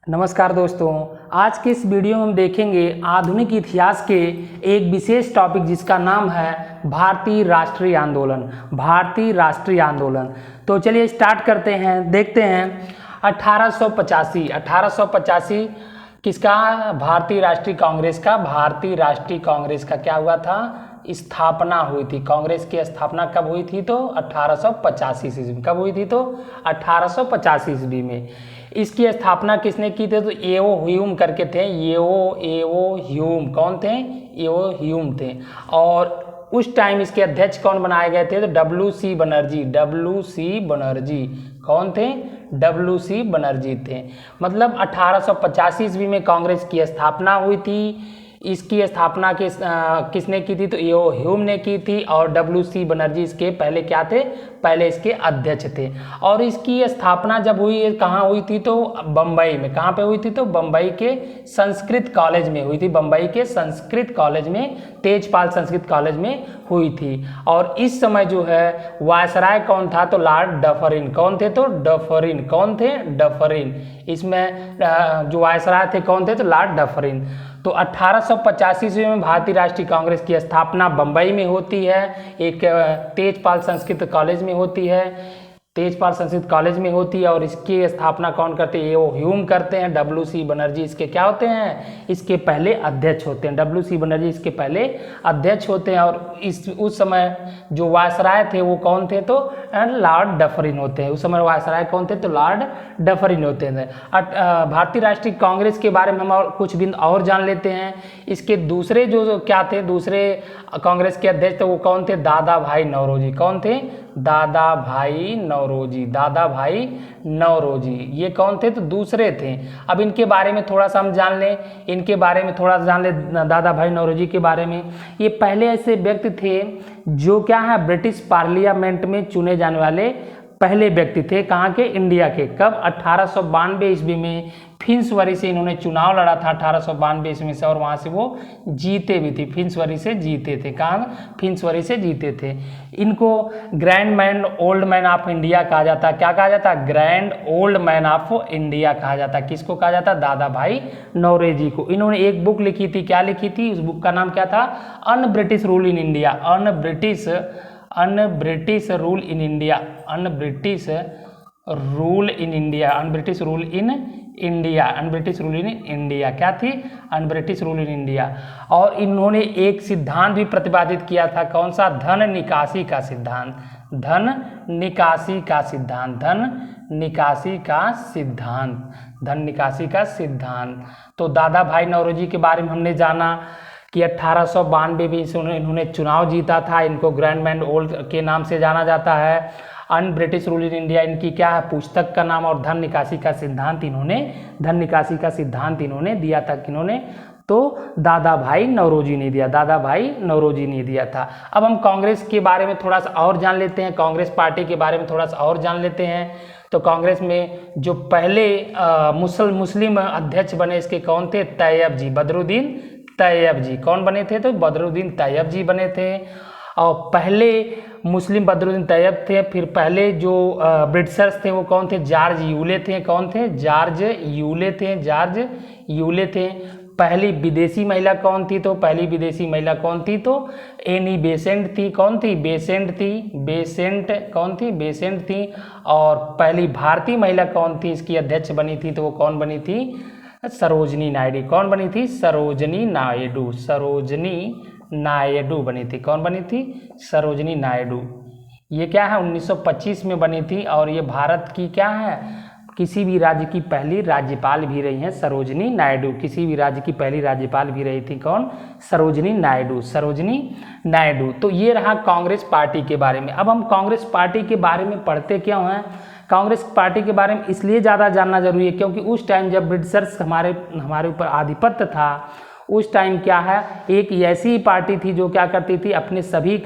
नमस्कार दोस्तों, आज के इस वीडियो में हम देखेंगे आधुनिक इतिहास के एक विशेष टॉपिक जिसका नाम है भारतीय राष्ट्रीय आंदोलन। भारतीय राष्ट्रीय आंदोलन। तो चलिए स्टार्ट करते हैं, देखते हैं 1885 किसका? भारतीय राष्ट्रीय कांग्रेस का। भारतीय राष्ट्रीय कांग्रेस का क्या हुआ था? स्थापना हुई थी। कांग्रेस की स्थापना कब हुई थी? तो 1885 ईस्वी में। कब हुई थी? तो 1885 ईस्वी में। इसकी स्थापना किसने की थी? तो एओ ह्यूम करके थे। एओ ह्यूम कौन थे? एओ ह्यूम थे। और उस टाइम इसके अध्यक्ष कौन बनाए गए थे? तो डब्ल्यू.सी. बनर्जी। डब्ल्यू.सी. बनर्जी कौन थे? डब्ल्यू.सी. बनर्जी थे। मतलब 1885 ईस्वी में कांग्रेस की स्थापना हुई थी। इसकी स्थापना किसने की थी? तो एओ ह्यूम ने की थी। और डब्ल्यू.सी. बनर्जी इसके पहले क्या थे? पहले इसके अध्यक्ष थे। और इसकी स्थापना जब हुई, कहाँ हुई थी? तो बम्बई में। कहाँ पे हुई थी? तो बम्बई के संस्कृत कॉलेज में हुई थी। बम्बई के संस्कृत कॉलेज में, तेजपाल संस्कृत कॉलेज में हुई थी। और इस समय जो है वायसराय कौन था? तो लॉर्ड डफरिन। कौन थे? तो डफरिन। कौन थे? डफरिन। इसमें जो वायसराय थे कौन थे? तो लॉर्ड डफरिन। तो 1885 ईस्वी में भारतीय राष्ट्रीय कांग्रेस की स्थापना बम्बई में होती है। एक तेजपाल संस्कृत कॉलेज में होती है। तेजपाल संस्कृत कॉलेज में होती है। और इसकी स्थापना कौन करते हैं? एओ ह्यूम करते हैं। डब्ल्यू.सी. बनर्जी इसके क्या होते हैं? इसके पहले अध्यक्ष होते हैं। डब्ल्यू.सी. बनर्जी इसके पहले अध्यक्ष होते हैं। और उस समय जो वायसराय थे वो कौन थे? तो लॉर्ड डफरिन होते हैं। उस समय वायसराय कौन थे? तो लॉर्ड डफरिन होते हैं। भारतीय राष्ट्रीय कांग्रेस के बारे में हम और कुछ बिंदु और जान लेते हैं। इसके दूसरे जो क्या थे, दूसरे कांग्रेस के अध्यक्ष थे वो कौन थे? दादा भाई नौरोजी। कौन थे? दादा भाई नौरोजी। दादा भाई नौरोजी ये कौन थे? तो दूसरे थे। अब इनके बारे में थोड़ा सा हम जान लें। इनके बारे में थोड़ा सा जान लें दादा भाई नौरोजी के बारे में। ये पहले ऐसे व्यक्ति थे जो क्या है, ब्रिटिश पार्लियामेंट में चुने जाने वाले पहले व्यक्ति थे। कहाँ के? इंडिया के। कब? 1892 ईस्वी में फिंसवरी से इन्होंने चुनाव लड़ा था। 1892 ईस्वी से। और वहाँ से वो जीते भी थे। फिंसवरी से जीते थे। कहाँ? फिंसवरी से जीते थे। इनको grand man old man of India कहा जाता है। क्या कहा जाता है? Grand old man of India कहा जाता है। किसको कहा जाता है? दादा भाई नौरोजी को। इन्होंने एक बुक लिखी थी। क्या लिखी थी? उस बुक का नाम क्या था? Un British rule in India. Un British rule in India. Un British rule in India. Un British rule in India. Un British rule in India क्या थी? Un British rule in India. और इन्होंने एक सिद्धांत भी प्रतिपादित किया था। कौन सा? धन निकासी का सिद्धांत। धन निकासी का सिद्धांत। धन निकासी का सिद्धांत। धन निकासी का सिद्धांत। तो दादा भाई नौरोजी के बारे में हमने जाना कि 1892 में इन्होंने चुनाव जीता था। इनको ग्रैंड मैन ओल्ड के नाम से जाना जाता है। Un British rule in India इनकी क्या है? पुस्तक का नाम। और धन निकासी का सिद्धांत इन्होंने दिया था। किन्होंने? तो दादा भाई नौरोजी ने दिया। दादा भाई नौरोजी ने दिया था। अब हम कांग्रेस के बारे में थोड़ा सा और जान लेते हैं। कांग्रेस पार्टी के बारे में थोड़ा सा और जान लेते हैं। तो कांग्रेस में जो पहले मुस्लिम अध्यक्ष बने इसके कौन थे? तैयब जी। बदरुद्दीन तैयब जी। कौन बने थे? तो बदरुद्दीन तैयब जी बने थे। और पहले मुस्लिम बदरुद्दीन तैयब थे। फिर पहले जो ब्रिटिशर्स थे वो कौन थे? जॉर्ज यूले थे। कौन थे? जॉर्ज यूले थे। जॉर्ज यूले थे। पहली विदेशी महिला कौन थी? तो पहली विदेशी महिला कौन थी? तो एनी बेसेंट थी। कौन थी? बेसेंट थी। बेसेंट कौन थी? बेसेंट थी। और पहली भारतीय महिला कौन थी? इसकी अध्यक्ष बनी थी तो वो कौन बनी थी? सरोजनी नायडू। कौन बनी थी? सरोजनी नायडू। सरोजनी नायडू बनी थी। कौन बनी थी? सरोजनी नायडू। ये क्या है? 1925 में बनी थी। और ये भारत की क्या है? किसी भी राज्य की पहली राज्यपाल भी रही हैं सरोजनी नायडू। किसी भी राज्य की पहली राज्यपाल भी रही थी। कौन? सरोजनी नायडू। सरोजनी नायडू। तो ये रहा कांग्रेस पार्टी के बारे में। अब हम कांग्रेस पार्टी के बारे में पढ़ते क्यों हैं? कांग्रेस पार्टी के बारे में इसलिए ज़्यादा जानना जरूरी है क्योंकि उस टाइम जब ब्रिटिशर्स हमारे ऊपर आधिपत्य था, उस टाइम क्या है, एक ऐसी पार्टी थी जो क्या करती थी, अपने सभी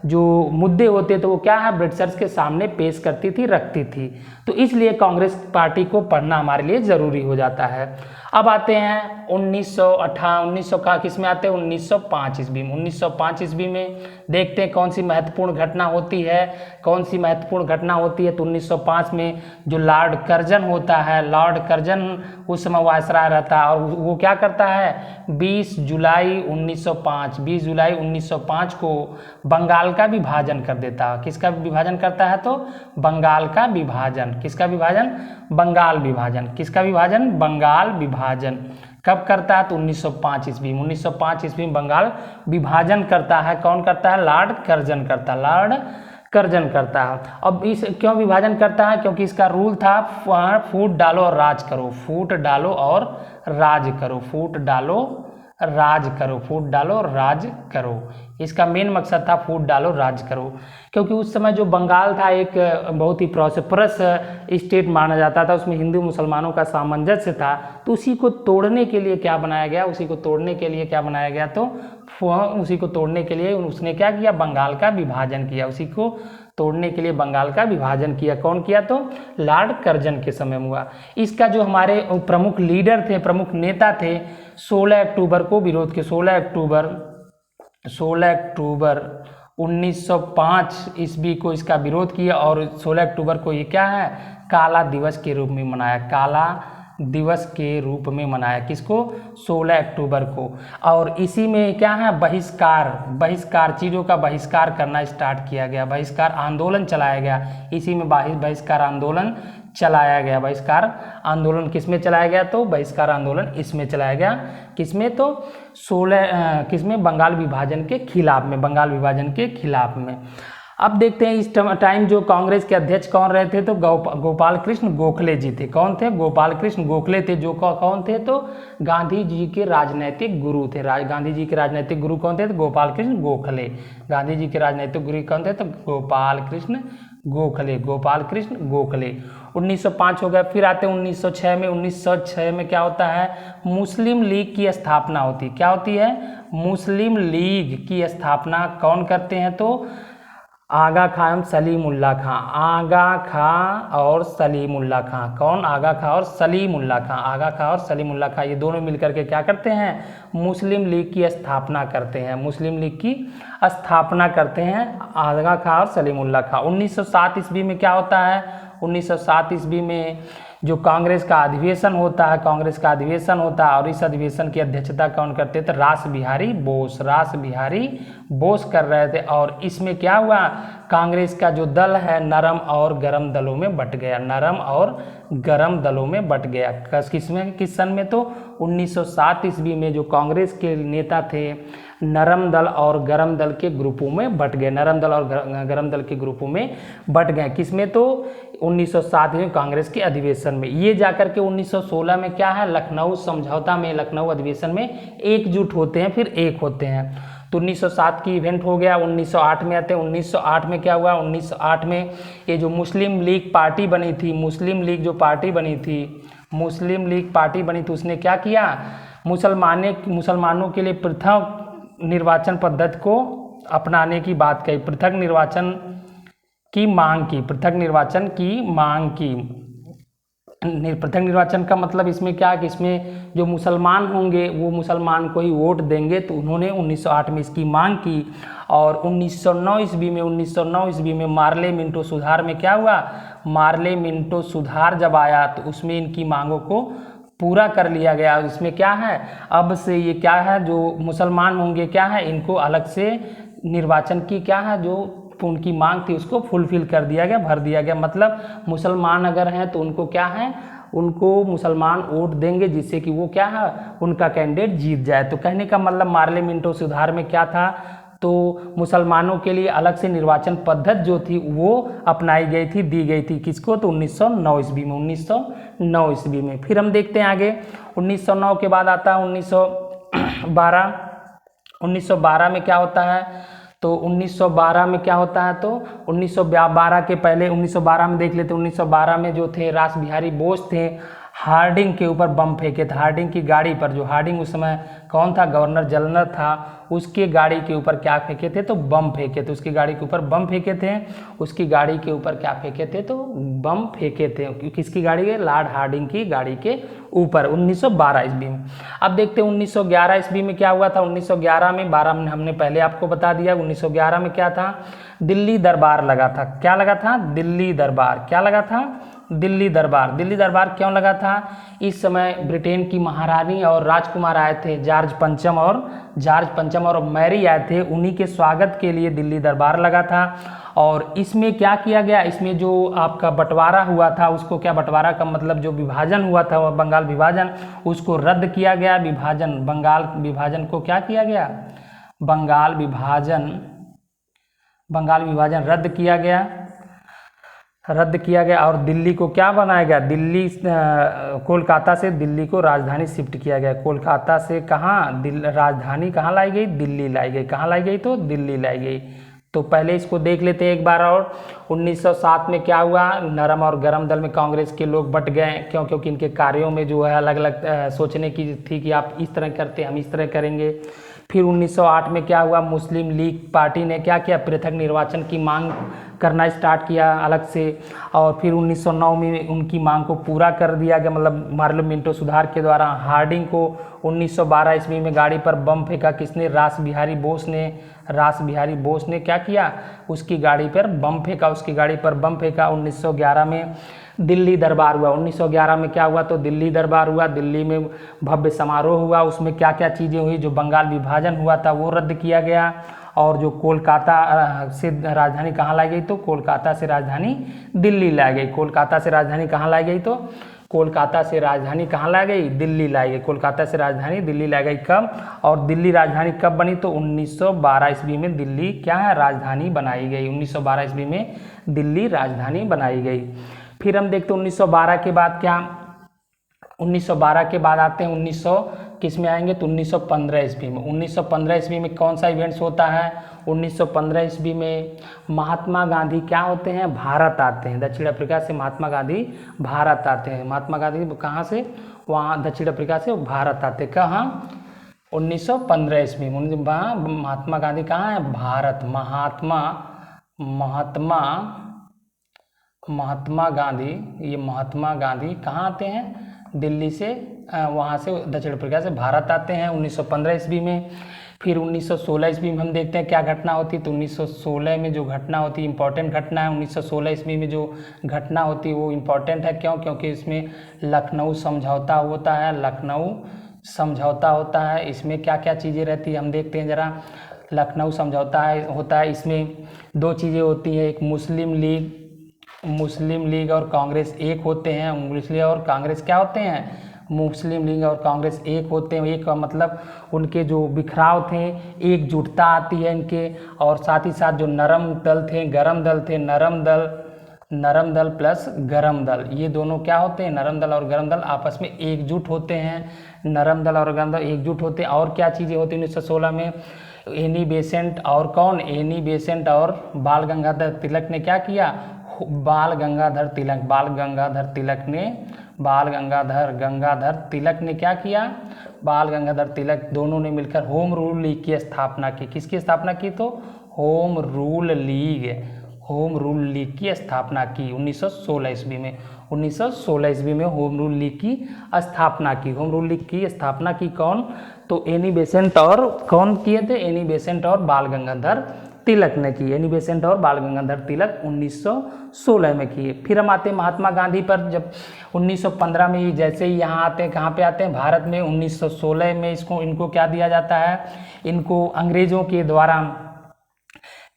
जो मुद्दे होते तो वो क्या है, ब्रिटिशर्स के सामने पेश करती थी, रखती थी। तो इसलिए कांग्रेस पार्टी को पढ़ना हमारे लिए ज़रूरी हो जाता है। अब आते हैं 1900 का किस में आते हैं 1905 ईस्वी में। 1905 ईस्वी में देखते हैं कौन सी महत्वपूर्ण घटना होती है, कौन सी महत्वपूर्ण घटना होती है। तो 1905 में जो लॉर्ड कर्जन होता है, लॉर्ड कर्जन उस समय वायसराय रहता है और वो क्या करता है 20 जुलाई 1905 को बंगाल का विभाजन कर देता है। किसका विभाजन करता है तो बंगाल का विभाजन। किसका विभाजन बंगाल विभाजन। किसका विभाजन बंगाल विभाजन कब करता है तो 1905 ईस्वी में। 1905 ईस्वी में बंगाल विभाजन करता है। कौन करता है लॉर्ड कर्जन करता है, लॉर्ड कर्जन करता है। अब इस क्यों विभाजन करता है क्योंकि इसका रूल था फूट डालो और राज करो, फूट डालो और राज करो, फूट डालो राज करो, फूट डालो और राज करो। इसका मेन मकसद था फूट डालो राज करो, क्योंकि उस समय जो बंगाल था एक बहुत ही प्रॉस्परस स्टेट माना जाता था, उसमें हिंदू मुसलमानों का सामंजस्य था। तो उसी को तोड़ने के लिए क्या बनाया गया, उसी को तोड़ने के लिए क्या बनाया गया तो उसी को तोड़ने के लिए उसने क्या किया बंगाल का विभाजन किया। उसी को तोड़ने के लिए बंगाल का विभाजन किया। कौन किया तो लॉर्ड कर्जन के समय हुआ। इसका जो हमारे प्रमुख लीडर थे, प्रमुख नेता थे, 16 अक्टूबर को विरोध के 16 अक्टूबर 1905 ईस्वी को इसका विरोध किया और 16 अक्टूबर को ये क्या है काला दिवस के रूप में मनाया, काला दिवस के रूप में मनाया। किसको 16 अक्टूबर को। और इसी में क्या है बहिष्कार चीज़ों का बहिष्कार करना स्टार्ट किया गया, बहिष्कार आंदोलन चलाया गया। इसी में बहिष्कार आंदोलन चलाया गया। बहिष्कार आंदोलन किस में चलाया गया तो बहिष्कार आंदोलन इसमें चलाया गया। किसमें तो 16 किसमें बंगाल विभाजन के खिलाफ में, बंगाल विभाजन के खिलाफ में। अब देखते हैं इस टाइम जो कांग्रेस के अध्यक्ष कौन रहे थे तो गोपाल कृष्ण गोखले जी थे। कौन थे गोपाल कृष्ण गोखले थे, जो कौन थे तो गांधी जी के राजनैतिक गुरु थे। गांधी जी के राजनैतिक गुरु कौन थे तो गोपाल कृष्ण गोखले। गांधी जी के राजनैतिक गुरु कौन थे तो गोपाल कृष्ण गोखले, गोपाल कृष्ण गोखले। 1905 हो गया। फिर आते हैं 1906 में। 1906 में क्या होता है मुस्लिम लीग की स्थापना होती है। क्या होती है मुस्लिम लीग की स्थापना कौन करते हैं तो आगा खां एवं सलीमुल्लाह खां। आगा खां और सलीमुल्लाह खां। कौन आगा खां और सलीमुल्लाह खां। आगा खां और सलीमुल्लाह खां ये दोनों मिलकर के क्या करते हैं मुस्लिम लीग की स्थापना करते हैं, मुस्लिम लीग की स्थापना करते हैं आगा खां और सलीमुल्लाह खां। 1907 ईस्वी में क्या होता है 1907 ईस्वी में जो कांग्रेस का अधिवेशन होता है, कांग्रेस का अधिवेशन होता है और इस अधिवेशन की अध्यक्षता कौन करते थे रास बिहारी बोस। रास बिहारी बोस कर रहे थे। और इसमें क्या हुआ कांग्रेस का जो दल है नरम और गरम दलों में बट गया, नरम और गरम दलों में बट गया। किसमें किस सन में तो 1907 ईस्वी में जो कांग्रेस के नेता थे नरम दल और गरम दल के ग्रुपों में बट गए, नरम दल और गरम दल के ग्रुपों में बट गए। किसमें तो 1907 में कांग्रेस के अधिवेशन में। ये जाकर के 1916 में क्या है लखनऊ समझौता में, लखनऊ अधिवेशन में एकजुट होते हैं, फिर एक होते हैं। तो 1907 की इवेंट हो गया। 1908 में आते हैं। 1908 में क्या हुआ 1908 में ये जो मुस्लिम लीग पार्टी बनी थी, मुस्लिम लीग जो पार्टी बनी थी, मुस्लिम लीग पार्टी बनी थी, उसने क्या किया मुसलमानों के लिए पृथक निर्वाचन पद्धति को अपनाने की बात कही, पृथक निर्वाचन की मांग की, पृथक निर्वाचन की मांग की। पृथक निर्वाचन का मतलब इसमें क्या कि इसमें जो मुसलमान होंगे वो मुसलमान को ही वोट देंगे। तो उन्होंने 1908 में इसकी मांग की। और 1909 ईस्वी में मार्ले मिंटो सुधार में क्या हुआ मार्ले मिंटो सुधार जब आया तो उसमें इनकी मांगों को पूरा कर लिया गया। इसमें क्या है अब से ये क्या है जो मुसलमान होंगे क्या है इनको अलग से निर्वाचन की क्या है जो उनकी मांग थी उसको फुलफिल कर दिया गया, भर दिया गया। मतलब मुसलमान अगर हैं तो उनको क्या है उनको मुसलमान वोट देंगे जिससे कि वो क्या है उनका कैंडिडेट जीत जाए। तो कहने का मतलब मार्ले मिंटो सुधार में क्या था तो मुसलमानों के लिए अलग से निर्वाचन पद्धति जो थी वो अपनाई गई थी, दी गई थी। किसको तो 1909 ईस्वी में, 1909 ईस्वी में। फिर हम देखते हैं आगे 1909 के बाद आता है 1912। 1912 में क्या होता है तो 1912 में क्या होता है तो 1912 के पहले 1912 में देख लेते हैं। 1912 में जो थे रास बिहारी बोस थे, हार्डिंग के ऊपर बम फेंके थे। हार्डिंग की गाड़ी पर, जो हार्डिंग उस समय कौन था, गवर्नर जनरल था, उसके गाड़ी के ऊपर क्या फेंके थे, तो बम फेंके थे। उसकी गाड़ी के ऊपर बम फेंके थे। उसकी गाड़ी के ऊपर क्या फेंके थे, तो बम फेंके थे। किसकी गाड़ी के, लॉर्ड हार्डिंग की गाड़ी के ऊपर 1912 ईस्वी में। अब देखते हैं 1911 ईस्वी में क्या हुआ था। 1911 में 12 में हमने पहले आपको बता दिया। 1911 में क्या था, दिल्ली दरबार लगा था। क्या लगा था, दिल्ली दरबार। क्या लगा था, दिल्ली दरबार। दिल्ली दरबार क्यों लगा था, इस समय ब्रिटेन की महारानी और राजकुमार आए थे, जॉर्ज पंचम और मैरी आए थे। उन्हीं के स्वागत के लिए दिल्ली दरबार लगा था। और इसमें क्या किया गया, इसमें जो आपका बंटवारा हुआ था, उसको क्या, बंटवारा का मतलब जो विभाजन हुआ था, वह बंगाल विभाजन, उसको रद्द किया गया। बंगाल विभाजन को क्या किया गया, बंगाल विभाजन रद्द किया गया। और दिल्ली को क्या बनाया गया, कोलकाता से दिल्ली को राजधानी शिफ्ट किया गया। कोलकाता से कहाँ, राजधानी कहाँ लाई गई, दिल्ली लाई गई। कहाँ लाई गई, तो दिल्ली लाई गई। तो पहले इसको देख लेते हैं एक बार और। 1907 में क्या हुआ, नरम और गरम दल में कांग्रेस के लोग बट गए। क्योंकि इनके कार्यों में जो है अलग अलग सोचने की थी कि आप इस तरह करते, हम इस तरह करेंगे। फिर 1908 में क्या हुआ, मुस्लिम लीग पार्टी ने क्या किया, पृथक निर्वाचन की मांग करना स्टार्ट किया अलग से। और फिर 1909 में उनकी मांग को पूरा कर दिया गया, मतलब मार्लो मिंटो सुधार के द्वारा। हार्डिंग को 1912 ईस्वी में गाड़ी पर बम फेंका किसने, रास बिहारी बोस ने क्या किया, उसकी गाड़ी पर बम फेंका। 1911 में दिल्ली दरबार हुआ। 1911 में क्या हुआ, तो दिल्ली दरबार हुआ। दिल्ली में भव्य समारोह हुआ। उसमें क्या क्या चीज़ें हुई, जो बंगाल विभाजन हुआ था वो रद्द किया गया। और जो कोलकाता से राजधानी कहाँ लाई गई, तो कोलकाता से राजधानी दिल्ली लाई गई। कोलकाता से राजधानी कहाँ लाई गई, तो कोलकाता से राजधानी कहाँ लाई गई, दिल्ली लाई गई। कोलकाता से राजधानी दिल्ली लाई गई। कब, और दिल्ली राजधानी कब बनी, तो 1912 ईस्वी में दिल्ली क्या है, राजधानी बनाई गई। 1912 ईस्वी में दिल्ली राजधानी बनाई गई। फिर हम देखते हैं 1912 के बाद क्या, 1912 के बाद आते हैं 1900 किस में आएंगे, तो 1915 ईस्वी में। 1915 ईस्वी में कौन सा इवेंट्स होता है, 1915 ईस्वी में महात्मा गांधी क्या होते हैं, भारत आते हैं। दक्षिण अफ्रीका से महात्मा गांधी भारत आते हैं। महात्मा गांधी कहाँ से, वहाँ दक्षिण अफ्रीका से भारत आते। कहाँ, 1915 ईस्वी में। महात्मा गांधी कहाँ है, भारत। महात्मा गांधी कहाँ आते हैं, दिल्ली से, वहाँ से दक्षिण अफ्रीका से भारत आते हैं 1915 ईस्वी में। फिर 1916 ईस्वी में हम देखते हैं क्या घटना होती है। तो 1916 में जो घटना होती है, इंपॉर्टेंट घटना है। 1916 ईस्वी में जो घटना होती है वो इम्पॉर्टेंट है। क्यों, क्योंकि इसमें लखनऊ समझौता होता है। इसमें क्या क्या चीज़ें रहती है हम देखते हैं ज़रा। लखनऊ समझौता होता है, इसमें दो चीज़ें होती हैं, एक मुस्लिम लीग और कांग्रेस एक होते हैं। मुस्लिम लीग और कांग्रेस क्या होते हैं, मुस्लिम लीग और कांग्रेस एक होते हैं। एक का मतलब उनके जो बिखराव थे, एकजुटता आती है इनके। और साथ ही साथ जो नरम दल थे, गरम दल थे, नरम दल प्लस गरम दल, ये दोनों क्या होते हैं, नरम दल और गरम दल आपस में एकजुट होते हैं। नरम दल और गरम दल एकजुट होते हैं। और क्या चीज़ें होती हैं 1916 में, एनी बेसेंट और बाल गंगाधर तिलक ने क्या किया, बाल गंगाधर तिलक दोनों ने मिलकर होम रूल लीग की स्थापना की। किसकी स्थापना की, तो होम रूल लीग की स्थापना की 1916 ईस्वी में। 1916 ईस्वी में होम रूल लीग की स्थापना की। होम रूल लीग की स्थापना की कौन, तो एनी बेसेंट और कौन किए थे, एनी बेसेंट और बाल गंगाधर तिलक ने की। एनी बेसेंट और बाल गंगाधर तिलक 1916 में किए। फिर हम आते हैं महात्मा गांधी पर। जब 1915 में जैसे ही यहाँ आते हैं, कहाँ पे आते हैं, भारत में। 1916 में इनको क्या दिया जाता है, इनको अंग्रेजों के द्वारा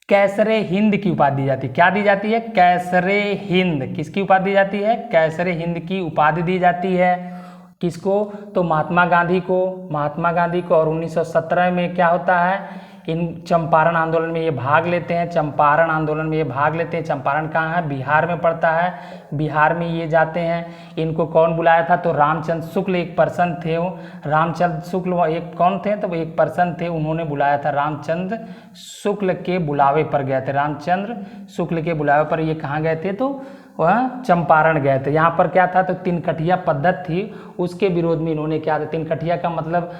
कैसरे हिंद की उपाधि दी जाती है। क्या दी जाती है, कैसरे हिंद। किसकी उपाधि दी जाती है, कैसरे हिंद की उपाधि दी जाती है। किसको, तो महात्मा गांधी को। और 1917 में क्या होता है, इन चंपारण आंदोलन में ये भाग लेते हैं। चंपारण कहाँ है, बिहार में पड़ता है। बिहार में ये जाते हैं। इनको कौन बुलाया था, तो रामचंद्र शुक्ल एक पर्सन थे। रामचंद्र शुक्ल एक कौन थे, तो वो एक पर्सन थे, उन्होंने बुलाया था। रामचंद्र शुक्ल के बुलावे पर गए थे। ये कहाँ गए थे, तो वह चंपारण गए थे। यहाँ पर क्या था, तो तिनकठिया पद्धति थी, उसके विरोध में इन्होंने क्या था, तिनकठिया का मतलब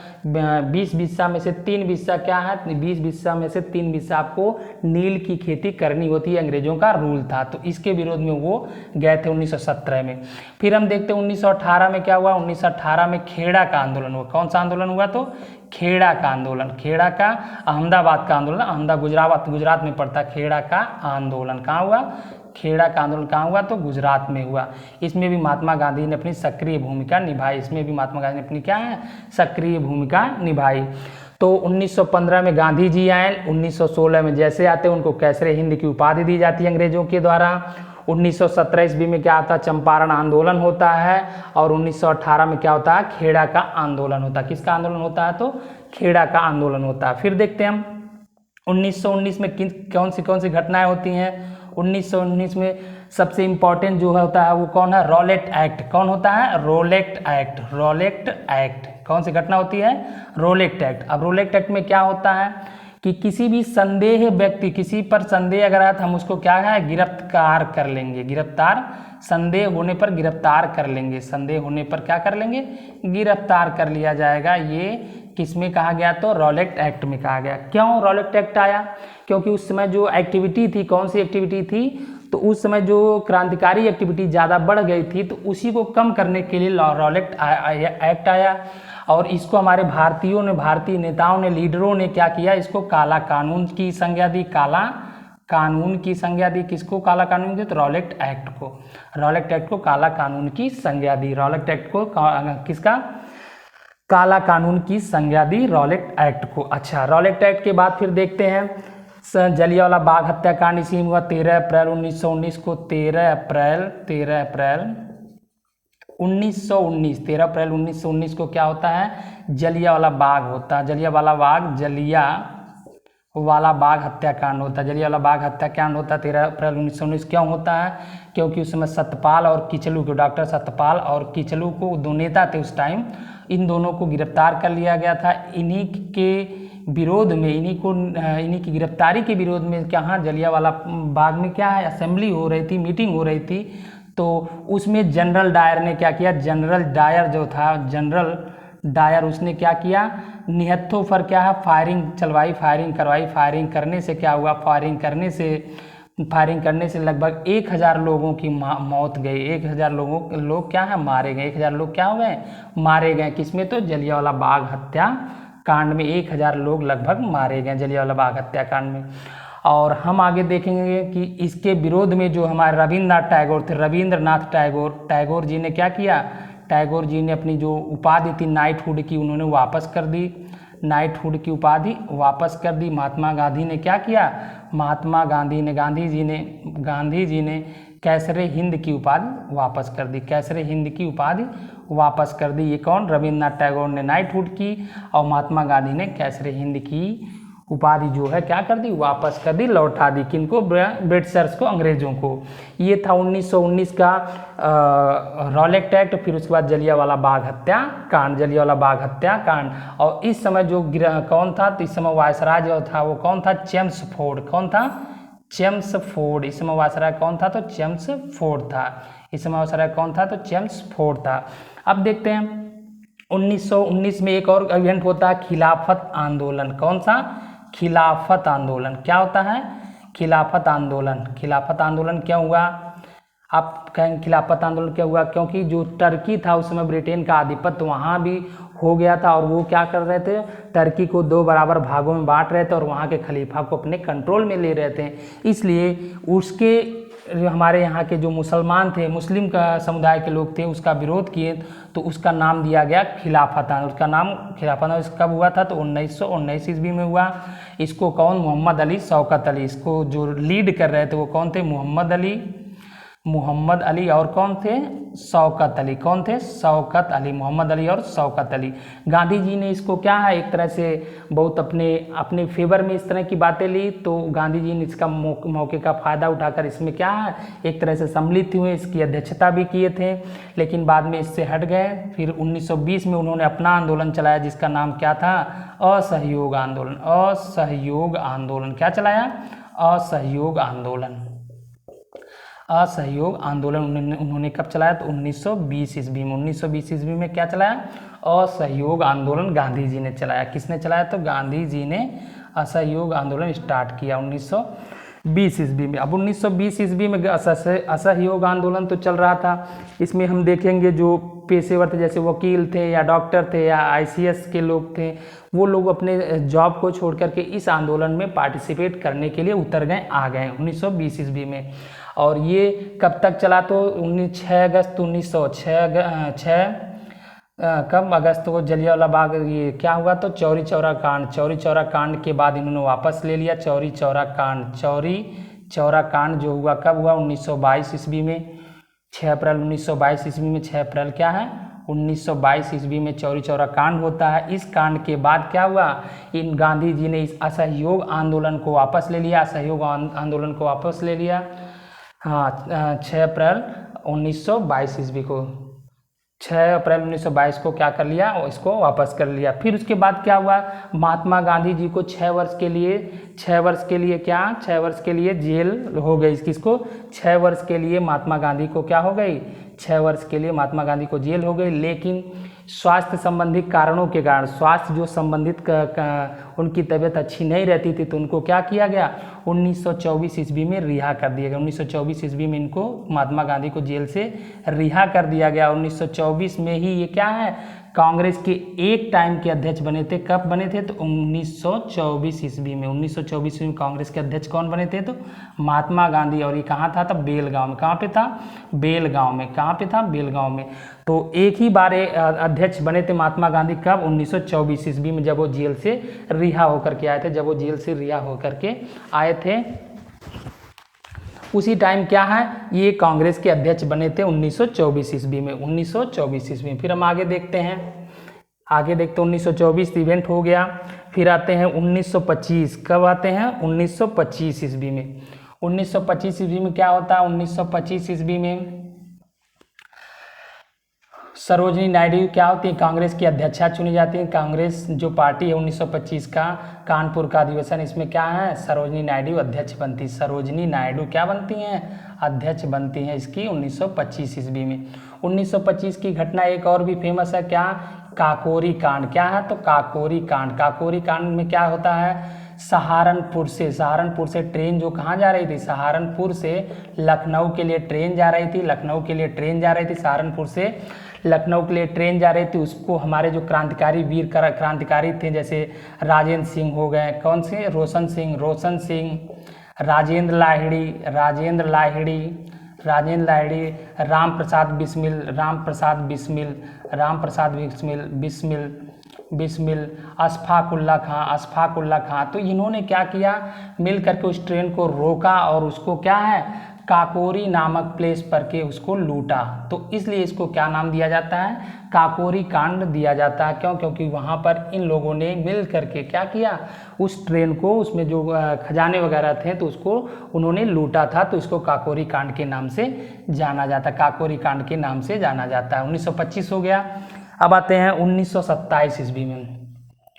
20 बिस्सा में से 3 बिस्सा क्या है, 20 बिस्सा में से 3 बिस्सा आपको नील की खेती करनी होती है, अंग्रेजों का रूल था। तो इसके विरोध में वो गए थे 1917 में। फिर हम देखते हैं 1918 में क्या हुआ। 1918 में खेड़ा का आंदोलन हुआ। कौन सा आंदोलन हुआ, तो खेड़ा का आंदोलन। खेड़ा का अहमदाबाद का आंदोलन, अहमदाबाद गुजरात में पड़ता। खेड़ा का आंदोलन कहाँ हुआ, खेड़ा का आंदोलन कहाँ हुआ, तो गुजरात में हुआ। इसमें भी महात्मा गांधी ने अपनी सक्रिय भूमिका निभाई। इसमें भी महात्मा गांधी ने अपनी क्या है, सक्रिय भूमिका निभाई। तो 1915 में गांधी जी आए। 1916 में जैसे आते उनको कैसरे हिंद की उपाधि दी जाती है अंग्रेजों के द्वारा। 1917 ईस्वी में क्या आता है, चंपारण आंदोलन होता है। और 1918 में क्या होता है, खेड़ा का आंदोलन होता है। किसका आंदोलन होता है, तो खेड़ा का आंदोलन होता है। फिर देखते हैं हम 1919 में कौन सी घटनाएं होती हैं। 1919 में सबसे इम्पोर्टेंट जो होता है वो कौन है, रॉलेट एक्ट। कौन होता है, रोलेट एक्ट। रोलेट एक्ट कौन सी घटना होती है, रोलेट एक्ट। अब रोलेट एक्ट में क्या होता है कि किसी भी संदेह व्यक्ति, किसी पर संदेह अगर आया तो हम उसको क्या है, गिरफ्तार कर लेंगे। गिरफ्तार, संदेह होने पर गिरफ्तार कर लेंगे। संदेह होने पर क्या कर लेंगे, गिरफ्तार कर लिया जाएगा। ये किसमें कहा गया, तो रॉलेट एक्ट में कहा गया। क्यों रॉलेट एक्ट आया, क्योंकि उस समय जो एक्टिविटी थी, कौन सी एक्टिविटी थी, तो उस समय जो क्रांतिकारी एक्टिविटी ज़्यादा बढ़ गई थी, तो उसी को कम करने के लिए रॉलेट एक्ट आया। और इसको हमारे भारतीयों ने, भारतीय नेताओं ने, लीडरों ने क्या किया, इसको काला कानून की संज्ञा दी। काला कानून की संज्ञा दी। किसको काला कानून दी, तो रॉलेट एक्ट को। रॉलेट एक्ट को काला कानून की संज्ञा दी। रॉलेट एक्ट को किसका, काला कानून की संज्ञा दी, रॉलेट एक्ट को। अच्छा, रॉलेट एक्ट के बाद फिर देखते हैं जलियांवाला बाग हत्याकांड। इसी में हुआ 13 अप्रैल 1919 को। 13 अप्रैल 1919 को क्या होता है, जलियांवाला बाग होता है। जलियांवाला बाग हत्याकांड होता है। जलियांवाला बाग हत्याकांड होता है 13 अप्रैल 1919। क्यों होता है, क्योंकि उस समय सतपाल और किचलू को, डॉक्टर सतपाल और किचलू को, दो नेता थे उस टाइम, इन दोनों को गिरफ्तार कर लिया गया था। इन्हीं के विरोध में, इन्हीं की गिरफ्तारी के विरोध में क्या, जलियांवाला बाग में क्या है, असेंबली हो रही थी, मीटिंग हो रही थी। तो उसमें जनरल डायर ने क्या किया, जनरल डायर जो था, जनरल डायर, उसने क्या किया, निहत्थों पर क्या है, फायरिंग चलवाई, फायरिंग करवाई। फायरिंग करने से क्या हुआ, फायरिंग करने से लगभग 1000 लोगों की मौत गई। 1000 लोग क्या है, मारे गए। 1000 लोग क्या हो गए, मारे गए। किसमें, तो जलियांवाला बाग हत्याकांड में 1000 लोग लगभग मारे गए जलियांवाला बाग हत्याकांड में। और हम आगे देखेंगे कि इसके विरोध में जो हमारे रविन्द्रनाथ टैगोर थे, रविंद्रनाथ टैगोर जी ने क्या किया, टैगोर जी ने अपनी जो उपाधि थी नाइटहुड की, उन्होंने वापस कर दी। नाइटहुड की उपाधि वापस कर दी। महात्मा गांधी ने क्या किया, गांधी जी ने कैसरे हिंद की उपाधि वापस कर दी। कैसरे हिंद की उपाधि वापस कर दी। ये कौन, रविंद्रनाथ टैगोर ने नाइटहुड की और महात्मा गांधी ने कैसरे हिंद की उपाधि जो है क्या कर दी, वापस कर दी, लौटा दी। किनको, ब्रिटिशर्स को, अंग्रेजों को। ये था 1919 का रॉलेट एक्ट। फिर उसके बाद जलियांवाला बाग हत्याकांड। और इस समय जो कौन था, तो इस समय वायसराय जो था वो कौन था, चेम्सफोर्ड। कौन था, चेम्सफोर्ड। इस समय वायसराय कौन था, तो चेम्सफोर्ड था। इस समय वायसराय कौन था, तो चेम्सफोर्ड था। अब देखते हैं 1919 में एक और इवेंट होता है, खिलाफत आंदोलन। कौन सा, खिलाफत आंदोलन। क्या होता है, खिलाफत आंदोलन। खिलाफत आंदोलन क्यों हुआ, आप कहेंगे खिलाफत आंदोलन क्या हुआ, क्योंकि जो टर्की था उस समय ब्रिटेन का आधिपत्य वहाँ भी हो गया था। और वो क्या कर रहे थे, टर्की को 2 बराबर भागों में बांट रहे थे और वहाँ के खलीफा को अपने कंट्रोल में ले रहे थे। इसलिए उसके हमारे यहाँ के जो मुसलमान थे, मुस्लिम का समुदाय के लोग थे, उसका विरोध किए, तो उसका नाम दिया गया खिलाफत आंदोलन। उसका नाम खिलाफत आंदोलन कब हुआ था, तो 1919 ईस्वी में हुआ। इसको कौन, मोहम्मद अली शौकत अली, इसको जो लीड कर रहे थे वो कौन थे, मोहम्मद अली और कौन थे, शौकत अली। कौन थे, शौकत अली, मोहम्मद अली और शौकत अली। गांधी जी ने इसको क्या है, एक तरह से बहुत अपने फेवर में इस तरह की बातें ली। तो गांधी जी ने इसका मौके का फ़ायदा उठाकर इसमें क्या है, एक तरह से सम्मिलित हुए, इसकी अध्यक्षता भी किए थे, लेकिन बाद में इससे हट गए। फिर 1920 में उन्होंने अपना आंदोलन चलाया जिसका नाम क्या था, असहयोग आंदोलन। असहयोग आंदोलन क्या चलाया, असहयोग आंदोलन। असहयोग आंदोलन उन्होंने कब चलाया? तो 1920 ईस्वी में। 1920 ईस्वी में क्या चलाया? असहयोग आंदोलन गांधी जी ने चलाया। किसने चलाया? तो गांधी जी ने असहयोग आंदोलन स्टार्ट किया 1920 ईस्वी में। अब 1920 ईस्वी में असहयोग आंदोलन तो चल रहा था, इसमें हम देखेंगे जो पेशेवर थे जैसे वकील थे या डॉक्टर थे या ICS के लोग थे, वो लोग अपने जॉब को छोड़ करके इस आंदोलन में पार्टिसिपेट करने के लिए उतर गए, आ गए 1920 ईस्वी में। और ये कब तक चला? तो 6 अगस्त 1906 कब अगस्त को जलियांवाला बाग ये क्या हुआ? तो चौरी चौरा कांड। चौरी चौरा कांड के बाद इन्होंने वापस ले लिया चौरी चौरा कांड। चौरी चौरा कांड जो हुआ कब हुआ? 1922 ईस्वी में, 6 अप्रैल 1922 ईस्वी में। 6 अप्रैल क्या है? 1922 ईस्वी में चौरी चौरा कांड होता है। इस कांड के बाद क्या हुआ? इन गांधी जी ने इस असहयोग आंदोलन को वापस ले लिया, असहयोग आंदोलन को वापस ले लिया। हाँ, 6 अप्रैल 1922 ईस्वी को, 6 अप्रैल 1922 को क्या कर लिया? इसको वापस कर लिया। फिर उसके बाद क्या हुआ? महात्मा गांधी जी को 6 वर्ष के लिए क्या? 6 वर्ष के लिए जेल हो गई। किसको? 6 वर्ष के लिए महात्मा गांधी को क्या हो गई? 6 वर्ष के लिए महात्मा गांधी को जेल हो गई। लेकिन स्वास्थ्य संबंधी कारणों के कारण, स्वास्थ्य जो संबंधित उनकी तबीयत अच्छी नहीं रहती थी, तो उनको क्या किया गया? 1924 ईस्वी में रिहा कर दिया गया। 1924 ईस्वी में इनको, महात्मा गांधी को जेल से रिहा कर दिया गया। 1924 में ही ये क्या है? कांग्रेस के एक टाइम के अध्यक्ष बने थे। कब बने थे? तो 1924 ईस्वी में। 1924 में कांग्रेस के अध्यक्ष कौन बने थे? तो महात्मा गांधी। और ये कहाँ था? तब बेलगांव में। कहाँ पे था? बेलगांव में। कहाँ पे था? बेलगांव में। तो एक ही बार अध्यक्ष बने थे महात्मा गांधी। कब? 1924 ईस्वी में, जब वो जेल से रिहा होकर के आए थे। जब वो जेल से रिहा होकर के आए थे, उसी टाइम क्या है? ये कांग्रेस के अध्यक्ष बने थे 1924 ईस्वी में। 1924 ईस्वी में। फिर हम आगे देखते हैं, 1924 इवेंट हो गया। फिर आते हैं 1925। कब आते हैं? 1925 ईस्वी में। 1925 ईस्वी में क्या होता है? 1925 ईस्वी में सरोजिनी नायडू क्या होती है? कांग्रेस की अध्यक्षा चुनी जाती है। कांग्रेस जो पार्टी है 1925 का कानपुर का अधिवेशन, इसमें क्या है? सरोजिनी नायडू अध्यक्ष बनती। सरोजिनी नायडू क्या बनती हैं? अध्यक्ष बनती हैं इसकी 1925 ईस्वी में। 1925 की घटना एक और भी फेमस है, क्या? काकोरी कांड। क्या है? तो काकोरी कांड। काकोरी कांड में क्या होता है? सहारनपुर से ट्रेन जो कहाँ जा रही थी? सहारनपुर से लखनऊ के लिए ट्रेन जा रही थी। सहारनपुर से लखनऊ के लिए ट्रेन जा रही थी। उसको हमारे जो क्रांतिकारी वीर क्रांतिकारी थे, जैसे राजेंद्र सिंह हो गए, कौन से? रोशन सिंह, राजेंद्र लाहिड़ी, राम प्रसाद बिस्मिल, अशफाक उल्ला खां। तो इन्होंने क्या किया? मिल करके उस ट्रेन को रोका और उसको क्या है? काकोरी नामक प्लेस पर के उसको लूटा। तो इसलिए इसको क्या नाम दिया जाता है? काकोरी कांड दिया जाता है। क्यों? क्योंकि वहाँ पर इन लोगों ने मिल करके क्या किया? उस ट्रेन को, उसमें जो खजाने वगैरह थे, तो उसको उन्होंने लूटा था। तो इसको काकोरी कांड के नाम से जाना जाता है। 1925 हो गया। अब आते हैं 1927 ईस्वी में।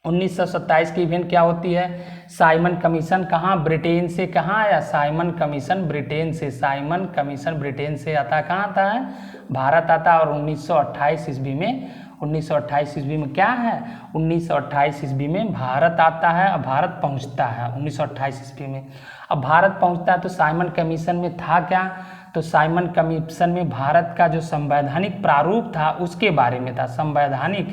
1927 की इवेंट क्या होती है? Simon commission. कहाँ? ब्रिटेन से। कहाँ आया? साइमन कमीशन ब्रिटेन से आता है। कहाँ आता है? भारत आता है। और 1928 ईस्वी में क्या है? 1928 ईस्वी में भारत आता है, भारत पहुँचता है 1928 ईस्वी में। अब भारत पहुँचता है तो साइमन कमीशन में था क्या? तो साइमन कमीशन में भारत का जो संवैधानिक प्रारूप था उसके बारे में था। संवैधानिक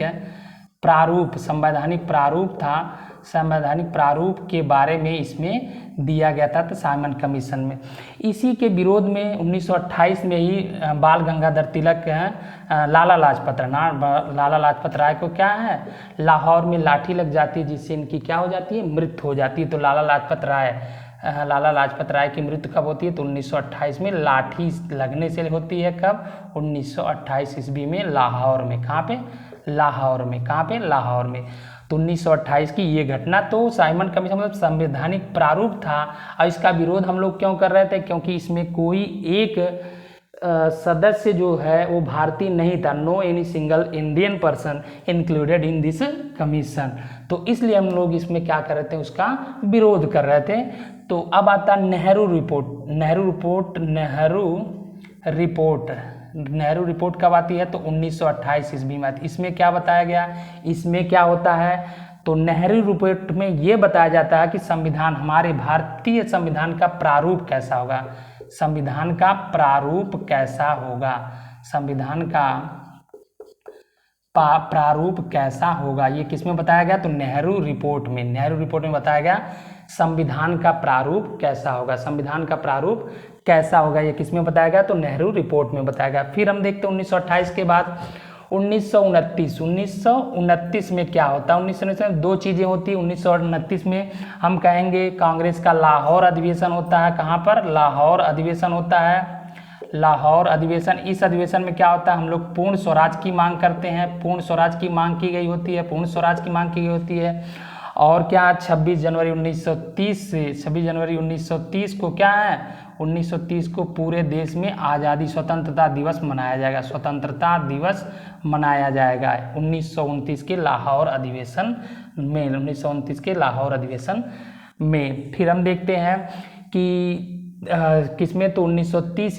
प्रारूप के बारे में इसमें दिया गया था, तो साइमन कमीशन में। इसी के विरोध में 1928 में ही बाल गंगाधर तिलक लाला लाजपत राय को क्या है? लाहौर में लाठी लग जाती है, जिससे इनकी क्या हो जाती है? मृत्यु हो जाती है। तो लाला लाजपत राय की मृत्यु कब होती है? तो 1928 में लाठी लगने से होती है। कब? 1928 ईस्वी में लाहौर में। कहाँ पे? लाहौर में। तो 1928 की ये घटना, तो साइमन कमीशन मतलब संवैधानिक प्रारूप था। और इसका विरोध हम लोग क्यों कर रहे थे? क्योंकि इसमें कोई एक सदस्य जो है वो भारतीय नहीं था। No any single Indian person included in this commission. तो इसलिए हम लोग इसमें क्या कर रहे थे? उसका विरोध कर रहे थे। तो अब आता नेहरू रिपोर्ट। नेहरू रिपोर्ट कब आती है? तो 1928 ईस्वी में आती है। इसमें क्या बताया गया, इसमें क्या होता है? तो नेहरू रिपोर्ट में ये बताया जाता है कि संविधान, हमारे भारतीय संविधान का प्रारूप कैसा होगा, संविधान का प्रारूप कैसा होगा, संविधान का प्रारूप कैसा होगा, ये किसमें बताया गया? तो नेहरू रिपोर्ट में बताया गया संविधान का प्रारूप कैसा होगा, संविधान का प्रारूप कैसा होगा, ये किसमें बताया गया? तो नेहरू रिपोर्ट में बताया गया। फिर हम देखते हैं 1928 के बाद 1929 में क्या होता है? 1929 में दो चीज़ें होती है। 1929 में हम कहेंगे कांग्रेस का लाहौर अधिवेशन होता है। कहाँ पर? लाहौर अधिवेशन होता है, लाहौर अधिवेशन। इस अधिवेशन में क्या होता है? हम लोग पूर्ण स्वराज की मांग करते हैं, पूर्ण स्वराज की मांग की गई होती है, पूर्ण स्वराज की मांग की गई होती है। और क्या 26 जनवरी 1930 को क्या है? 1930 को पूरे देश में आज़ादी स्वतंत्रता दिवस मनाया जाएगा, स्वतंत्रता दिवस मनाया जाएगा 1929 के लाहौर अधिवेशन में, 1929 के लाहौर अधिवेशन में। फिर हम देखते हैं कि किसमें? तो 1930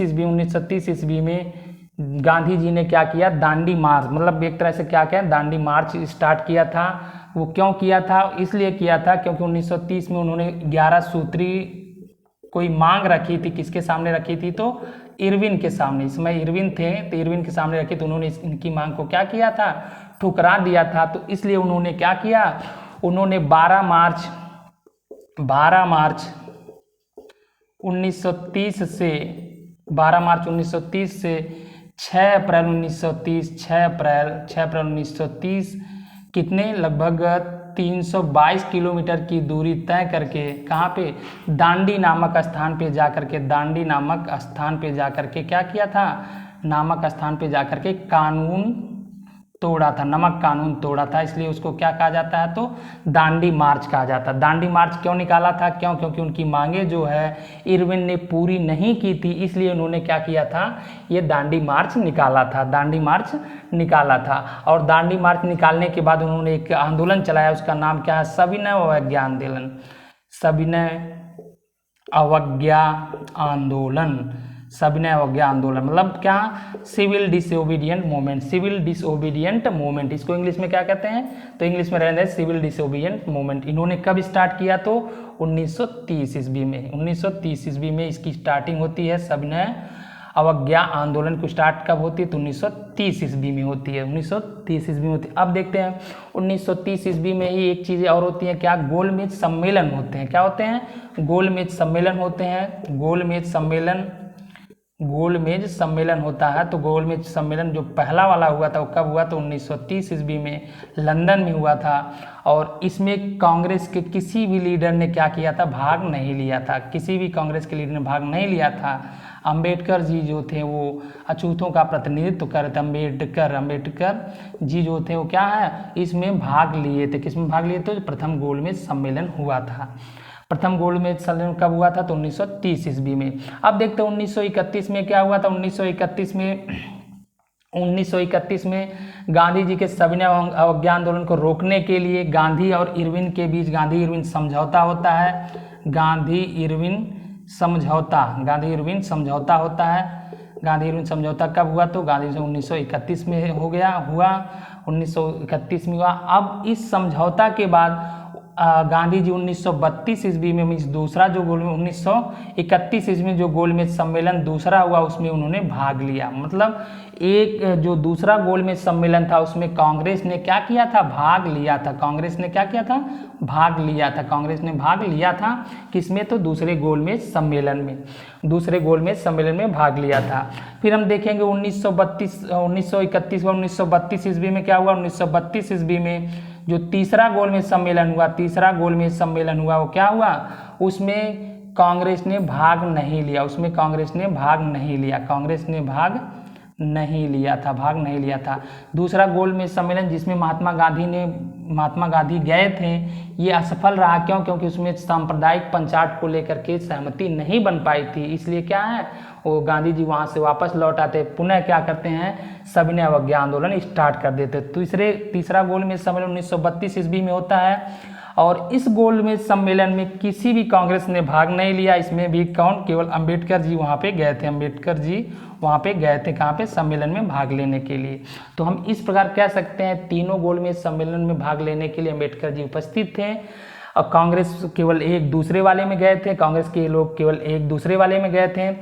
ईस्वी में गांधी जी ने क्या किया? दांडी मार्च, मतलब एक तरह से क्या किया? दांडी मार्च स्टार्ट किया था। वो क्यों किया था? इसलिए किया था क्योंकि 1930 में उन्होंने 11 सूत्री कोई मांग रखी थी। किसके सामने रखी थी? तो इरविन के सामने। इसमें इरविन थे तो इरविन के सामने रखी, तो उन्होंने इनकी मांग को क्या किया था? ठुकरा दिया था। तो इसलिए उन्होंने क्या किया? उन्होंने 12 मार्च 1930 से 6 अप्रैल 1930 कितने? लगभग 322 किलोमीटर की दूरी तय करके कहाँ पे? दांडी नामक स्थान पे जाकर के, दांडी नामक स्थान पे जाकर के क्या किया था? नामक स्थान पे जाकर के कानून तोड़ा था, नमक कानून तोड़ा था। इसलिए उसको क्या कहा जाता है? तो दांडी मार्च कहा जाता है। दांडी मार्च क्यों निकाला था? क्यों? क्योंकि उनकी मांगे जो है इरविन ने पूरी नहीं की थी, इसलिए उन्होंने क्या किया था? ये दांडी मार्च निकाला था, दांडी मार्च निकाला था। और दांडी मार्च निकालने के बाद उन्होंने एक आंदोलन चलाया, उसका नाम क्या है? सविनय अवज्ञा आंदोलन, सविनय अवज्ञा आंदोलन, सविनय अवज्ञा आंदोलन। मतलब क्या? Civil disobedient movement, civil disobedient movement. इसको इंग्लिश में क्या कहते हैं? तो इंग्लिश में रहने सिविल डिसोबीडियंट मूवमेंट। इन्होंने कब स्टार्ट किया? तो 1930 ईस्वी में, 1930 ईस्वी में इसकी स्टार्टिंग होती है। सविनय अवज्ञा आंदोलन को स्टार्ट कब होती है? तो 1930 ईस्वी में होती है, 1930 ईस्वी में होती है। अब देखते हैं 1930 ईस्वी में ही एक चीज़ें और होती हैं। क्या? गोलमेज सम्मेलन होते हैं। क्या होते हैं? गोलमेज सम्मेलन होते हैं। गोलमेज सम्मेलन होता है। तो गोलमेज सम्मेलन जो पहला वाला हुआ था वो कब हुआ? तो 1930 ईस्वी में लंदन में हुआ था। और इसमें कांग्रेस के किसी भी लीडर ने क्या किया था? भाग नहीं लिया था, किसी भी कांग्रेस के लीडर ने भाग नहीं लिया था। अंबेडकर जी जो थे वो अछूतों का प्रतिनिधित्व करते, अंबेडकर जी जो थे वो क्या है? इसमें भाग लिए थे। किसमें भाग लिए थे? प्रथम गोलमेज सम्मेलन हुआ था। प्रथम गोलमेज सम्मेलन कब हुआ था? तो 1930 ईस्वी में। अब देखते हैं 1931 में क्या हुआ था। 1931 में गांधी जी के सविनय अवज्ञा आंदोलन को रोकने के लिए गांधी और इरविन के बीच गांधी इरविन समझौता होता है। गांधी इरविन समझौता होता है। गांधी इरविन समझौता कब हुआ? तो गांधी 1931 में हुआ 1931 में हुआ। अब इस समझौता के बाद गांधी जी 1932 ईस्वी में दूसरा जो 1931 ईस्वी में जो गोलमेज सम्मेलन दूसरा हुआ उसमें उन्होंने भाग लिया। मतलब एक जो दूसरा गोलमेज सम्मेलन था उसमें कांग्रेस ने क्या किया था? भाग लिया था। कांग्रेस ने क्या किया था? भाग लिया था। कांग्रेस ने भाग लिया था किसमें? तो दूसरे गोलमेज सम्मेलन में, दूसरे गोलमेज सम्मेलन में भाग लिया था। फिर हम देखेंगे 1931 व 1932 ईस्वी में क्या हुआ? 1932 ईस्वी में जो तीसरा गोलमेज सम्मेलन हुआ वो क्या हुआ? उसमें कांग्रेस ने भाग नहीं लिया, कांग्रेस ने भाग नहीं लिया था। दूसरा गोलमेज सम्मेलन जिसमें महात्मा गांधी गए थे ये असफल रहा। क्यों? क्योंकि उसमें सांप्रदायिक पंचायत को लेकर के सहमति नहीं बन पाई थी। इसलिए क्या है, वो गांधी जी वहाँ से वापस लौट आते, पुनः क्या करते हैं? सविनय अवज्ञा आंदोलन स्टार्ट कर देते। तीसरा गोलमेज सम्मेलन 1932 ईस्वी में होता है। और इस गोल में सम्मेलन में किसी भी कांग्रेस ने भाग नहीं लिया। इसमें भी कौन, केवल अंबेडकर जी वहाँ पे गए थे। अंबेडकर जी वहाँ पे गए थे, कहाँ पे, सम्मेलन में भाग लेने के लिए। तो हम इस प्रकार कह सकते हैं तीनों गोल में सम्मेलन में भाग लेने के लिए अंबेडकर जी उपस्थित थे और कांग्रेस केवल एक दूसरे वाले में गए थे, कांग्रेस के लोग केवल एक दूसरे वाले में गए थे।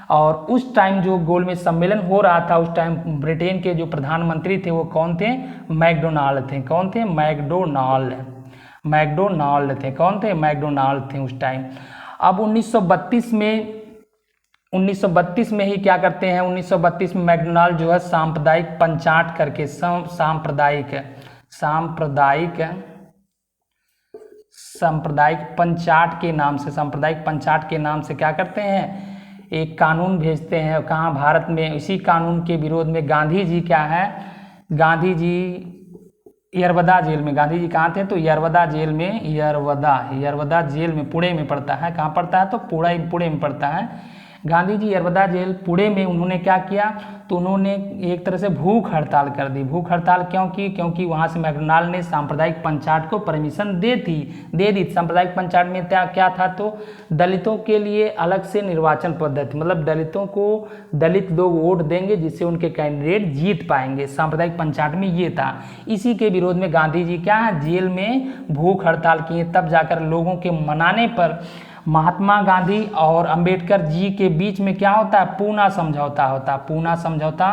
और उस टाइम जो गोल में सम्मेलन हो रहा था, उस टाइम ब्रिटेन के जो प्रधानमंत्री थे वो कौन थे, मैकडोनाल्ड थे। कौन थे, मैकडोनाल्ड थे। कौन थे, मैकडोनाल्ड थे उस टाइम। अब 1932 में ही क्या करते हैं, 1932 में मैकडोनाल्ड जो है सांप्रदायिक पंचाट करके सांप्रदायिक पंचाट के नाम से क्या करते हैं, एक कानून भेजते हैं। कहाँ, भारत में। इसी कानून के विरोध में गांधी जी क्या है, गांधी जी यरवदा जेल में, गांधी जी कहाँ थे, तो यरवदा जेल में, यरवदा जेल में, पुणे में पड़ता है। कहाँ पड़ता है, तो पुणे में पड़ता है। गांधी जी यरवदा जेल पुणे में उन्होंने क्या किया, तो उन्होंने एक तरह से भूख हड़ताल कर दी। भूख हड़ताल क्यों की, क्योंकि वहाँ से मैकडोनाल्ड ने सांप्रदायिक पंचायत को परमिशन दे दी। सांप्रदायिक पंचायत में क्या था, तो दलितों के लिए अलग से निर्वाचन पद्धति, मतलब दलितों को दलित लोग वोट देंगे जिससे उनके कैंडिडेट जीत पाएंगे। सांप्रदायिक पंचायत में ये था। इसी के विरोध में गांधी जी क्या है, जेल में भूख हड़ताल किए। तब जाकर लोगों के मनाने पर महात्मा गांधी और अंबेडकर जी के बीच में क्या होता है, पूना समझौता होता है। पूना समझौता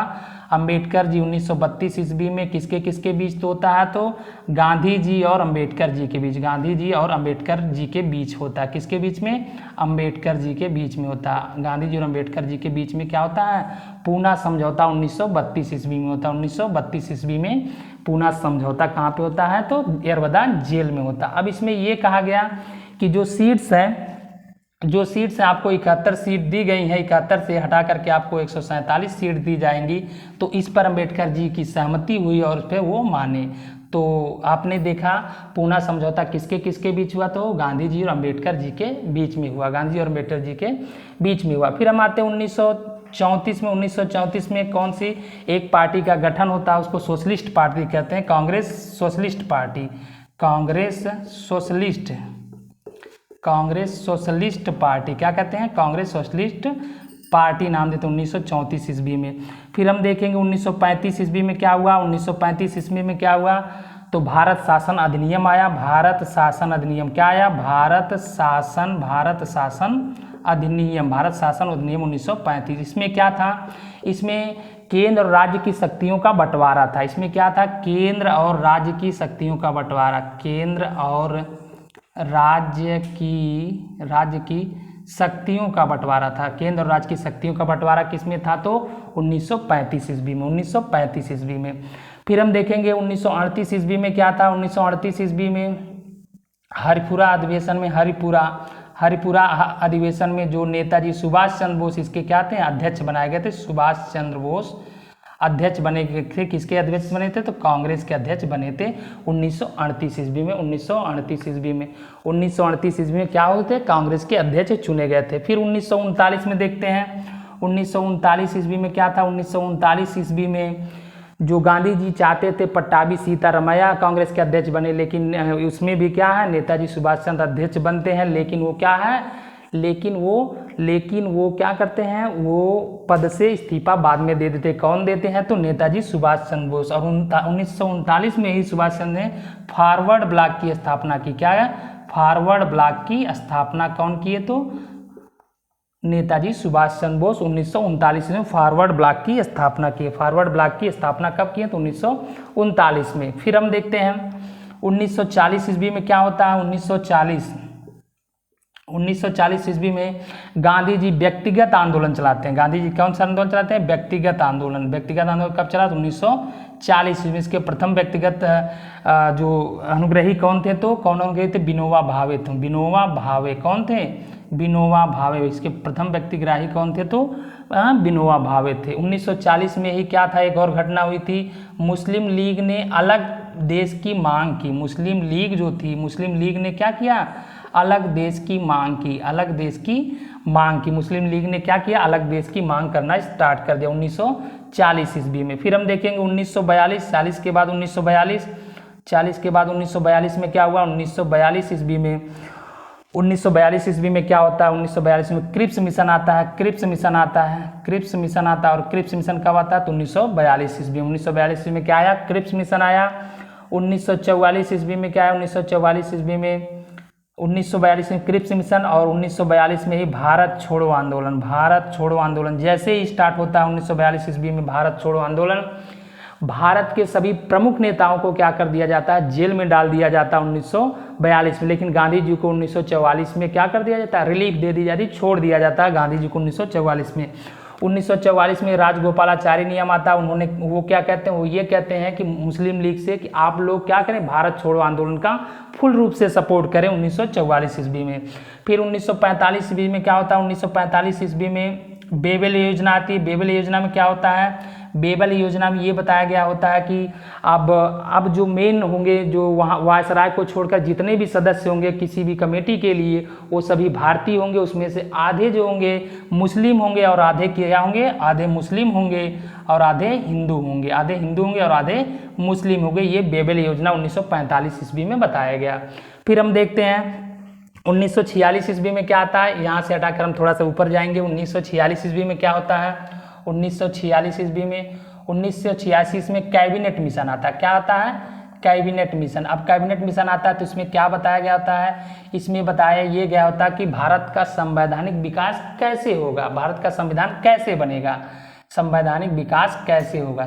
अंबेडकर जी 1932 ईस्वी में किसके बीच तो होता है, तो गांधी जी और अंबेडकर जी के बीच, गांधी जी और अंबेडकर जी के बीच होता है। किसके बीच में, अंबेडकर जी के बीच में होता है। गांधी जी और अंबेडकर जी के बीच में क्या होता है, पूना समझौता 1932 ईस्वी में होता है। 1932 ईस्वी में पूना समझौता कहाँ पे होता है, तो यरवदा जेल में होता है। अब इसमें ये कहा गया कि जो सीट्स हैं आपको 71 सीट दी गई है, 71 से हटा करके आपको 147 सीट दी जाएंगी। तो इस पर अंबेडकर जी की सहमति हुई और उस पर वो माने। तो आपने देखा पूना समझौता किसके बीच हुआ, तो गांधी जी और अंबेडकर जी के बीच में हुआ। गांधी और अंबेडकर जी के बीच में हुआ। फिर हम आते हैं 1934 में। 1934 में कौन सी एक पार्टी का गठन होता है, उसको सोशलिस्ट पार्टी कहते हैं, Congress socialist party. Congress socialist party क्या कहते हैं, कांग्रेस सोशलिस्ट पार्टी नाम देते हैं 1934 ईस्वी में। फिर हम देखेंगे 1935 ईस्वी में क्या हुआ। 1935 ईस्वी में क्या हुआ, तो भारत शासन अधिनियम आया। भारत शासन अधिनियम क्या आया, भारत शासन अधिनियम 1935। इसमें क्या था, इसमें केंद्र और राज्य की शक्तियों का बंटवारा था। इसमें क्या था, केंद्र और राज्य की शक्तियों का बंटवारा। केंद्र और राज्य की शक्तियों का बंटवारा था। केंद्र और राज्य की शक्तियों का बंटवारा किसमें था, तो 1935 ईस्वी में। 1935 ईस्वी में। फिर हम देखेंगे 1938 ईस्वी में क्या था। 1938 ईस्वी में हरिपुरा अधिवेशन में जो नेताजी सुभाष चंद्र बोस इसके क्या थे, अध्यक्ष बनाए गए थे। सुभाष चंद्र बोस अध्यक्ष बने थे। किसके अध्यक्ष बने थे, तो कांग्रेस के अध्यक्ष बने थे 1938 ईस्वी में। 1938 ईस्वी में क्या हुए थे, कांग्रेस के अध्यक्ष चुने गए थे। फिर 1939 में देखते हैं। 1939 ईस्वी में क्या था। 1939 ईस्वी में जो गांधी जी चाहते थे पट्टाभी सीतारमैया कांग्रेस के अध्यक्ष बने, लेकिन उसमें भी क्या है, नेताजी सुभाष चंद्र अध्यक्ष बनते हैं। लेकिन वो क्या है, लेकिन वो क्या करते हैं, वो पद से इस्तीफा बाद में दे देते। कौन देते हैं, तो नेताजी सुभाष चंद्र बोस। और 1939 में ही सुभाष चंद्र ने फॉरवर्ड ब्लॉक की स्थापना की। क्या है, फॉरवर्ड ब्लॉक की स्थापना कौन किए, तो नेताजी सुभाष चंद्र बोस 1939 में फॉरवर्ड ब्लॉक की स्थापना की। फॉरवर्ड ब्लॉक की स्थापना कब की है, तो 1939 में। फिर हम देखते हैं 1940 ईस्वी में क्या होता है। 1940 ईस्वी में गांधी जी व्यक्तिगत आंदोलन चलाते हैं। गांधी जी कौन सा आंदोलन चलाते हैं, व्यक्तिगत आंदोलन। व्यक्तिगत आंदोलन कब चला, तो 1940 ईस्वी में। इसके प्रथम व्यक्तिगत जो अनुग्रही कौन थे, तो कौन अनुग्रही थे, विनोबा भावे थे। विनोबा भावे कौन थे, विनोबा भावे। इसके प्रथम व्यक्तिग्राही कौन थे, तो विनोबा भावे थे। 1940 में ही क्या था, एक और घटना हुई थी। मुस्लिम लीग ने अलग देश की मांग की। मुस्लिम लीग जो थी, मुस्लिम लीग ने क्या किया, अलग देश की मांग की। मुस्लिम लीग ने क्या किया, अलग देश की मांग करना स्टार्ट कर दिया 1940 ईस्वी में। फिर हम देखेंगे 1942, 40 के बाद 1942 40 के बाद 1942 में क्या हुआ? 1942 ईस्वी में 1942 ईस्वी में क्या होता है? 1942 में क्रिप्स मिशन आता है। क्रिप्स मिशन आता है और क्रिप्स मिशन कब आता है? तो 1942 ईस्वी में। 1942 ईस्वी में क्या आया? क्रिप्स मिशन आया। 1944 ईस्वी में क्या है? 1944 ईस्वी में 1942 में क्रिप्स मिशन और 1942 में ही भारत छोड़ो आंदोलन जैसे ही स्टार्ट होता है 1942 ईस्वी में भारत छोड़ो आंदोलन, भारत के सभी प्रमुख नेताओं को क्या कर दिया जाता है? जेल में डाल दिया जाता है 1942 में। लेकिन गांधी जी को 1944 में क्या कर दिया जाता है? रिलीफ दे दी जाती, छोड़ दिया जाता है गांधी जी को 1944 में। 1944 में राजगोपालाचारी नियम आता है। वो क्या कहते हैं? वो ये कहते हैं कि मुस्लिम लीग से कि आप लोग क्या करें? भारत छोड़ो आंदोलन का फुल रूप से सपोर्ट करें 1944 ईस्वी में। फिर 1945 ईस्वी में क्या होता है? 1945 ईस्वी में बेबल योजना आती है। बेबल योजना में क्या होता है? बेबल योजना में ये बताया गया होता है कि अब जो मेन होंगे, जो वहाँ वायसराय को छोड़कर जितने भी सदस्य होंगे किसी भी कमेटी के लिए, वो सभी भारतीय होंगे। उसमें से आधे जो होंगे मुस्लिम होंगे और आधे क्या होंगे? आधे मुस्लिम होंगे और आधे हिंदू होंगे। और आधे मुस्लिम होंगे। ये बेबल योजना 1945 ईस्वी में बताया गया। फिर हम देखते हैं 1946 ईस्वी में क्या आता है? यहाँ से हटाकर हम थोड़ा सा ऊपर जाएंगे। 1946 ईस्वी में क्या होता है? 1946 ईस्वी में 1986 में कैबिनेट मिशन आता है। क्या आता है? Cabinet mission. अब कैबिनेट मिशन आता है तो इसमें क्या बताया गया होता है? इसमें बताया ये गया होता है कि भारत का संवैधानिक विकास कैसे होगा, भारत का संविधान कैसे बनेगा, संवैधानिक विकास कैसे होगा,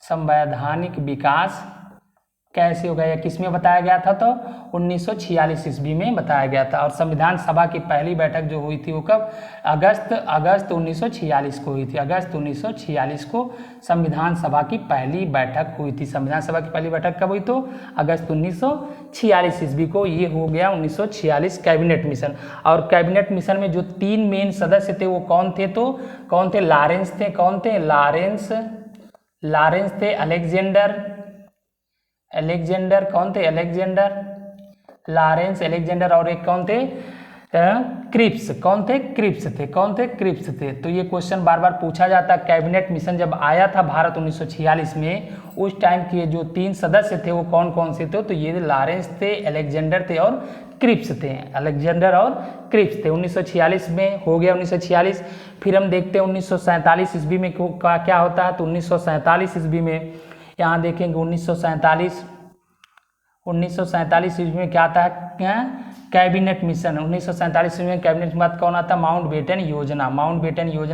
संवैधानिक विकास कैसे होगा, या किस में बताया गया था? तो 1946 ईस्वी में बताया गया था। और संविधान सभा की पहली बैठक जो हुई थी वो कब? अगस्त 1946 को हुई थी। अगस्त 1946 को संविधान सभा की पहली बैठक हुई थी। संविधान सभा की पहली बैठक कब हुई? तो अगस्त 1946 ईस्वी को। ये हो गया 1946 कैबिनेट मिशन। और कैबिनेट मिशन में जो 3 मेन सदस्य थे वो कौन थे? तो कौन थे? लॉरेंस थे। कौन थे? लॉरेंस थे। अलेक्जेंडर कौन थे? Lawrence Alexander. और एक कौन थे? क्रिप्स। कौन थे? क्रिप्स थे। तो ये क्वेश्चन बार बार पूछा जाता है। कैबिनेट मिशन जब आया था भारत 1946 में, उस टाइम के जो 3 सदस्य थे वो कौन कौन से थे? तो ये लॉरेंस थे, अलेक्जेंडर थे और क्रिप्स थे। 1946 में हो गया 1946। फिर हम देखते हैं 1947 ईस्वी में क्या होता है? तो 1947 ईस्वी में यहाँ देखेंगे 1947 ईस्वी में क्या आता है? Cabinet mission. 1947 ईस्वी में कैबिनेट के बाद कौन आता है? माउंटबेटन योजना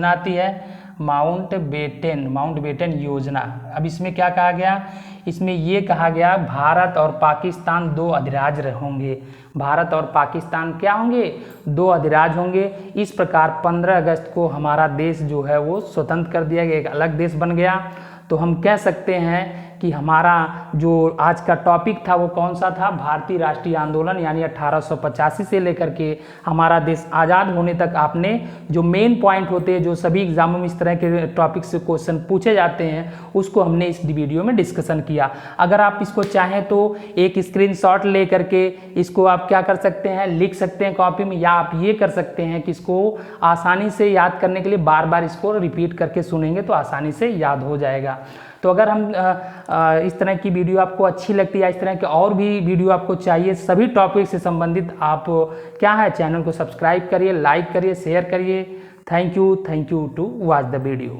आती है। माउंटबेटन योजना। अब इसमें क्या कहा गया? इसमें ये कहा गया भारत और पाकिस्तान 2 अधिराज्य होंगे। भारत और पाकिस्तान क्या होंगे? 2 अधिराज्य होंगे। इस प्रकार 15 अगस्त को हमारा देश जो है वो स्वतंत्र कर दिया गया, एक अलग देश बन गया। तो हम कह सकते हैं कि हमारा जो आज का टॉपिक था वो कौन सा था? भारतीय राष्ट्रीय आंदोलन, यानी 1885 से लेकर के हमारा देश आज़ाद होने तक आपने जो मेन पॉइंट होते हैं, जो सभी एग्जामों में इस तरह के टॉपिक से क्वेश्चन पूछे जाते हैं, उसको हमने इस वीडियो में डिस्कशन किया। अगर आप इसको चाहें तो एक स्क्रीनशॉट ले करके इसको आप क्या कर सकते हैं? लिख सकते हैं कॉपी में, या आप ये कर सकते हैं कि इसको आसानी से याद करने के लिए बार बार इसको रिपीट करके सुनेंगे तो आसानी से याद हो जाएगा। तो अगर हम इस तरह की वीडियो आपको अच्छी लगती है या इस तरह के और भी वीडियो आपको चाहिए सभी टॉपिक से संबंधित, आप क्या है चैनल को सब्सक्राइब करिए, लाइक करिए, शेयर करिए। Thank you to watch the video.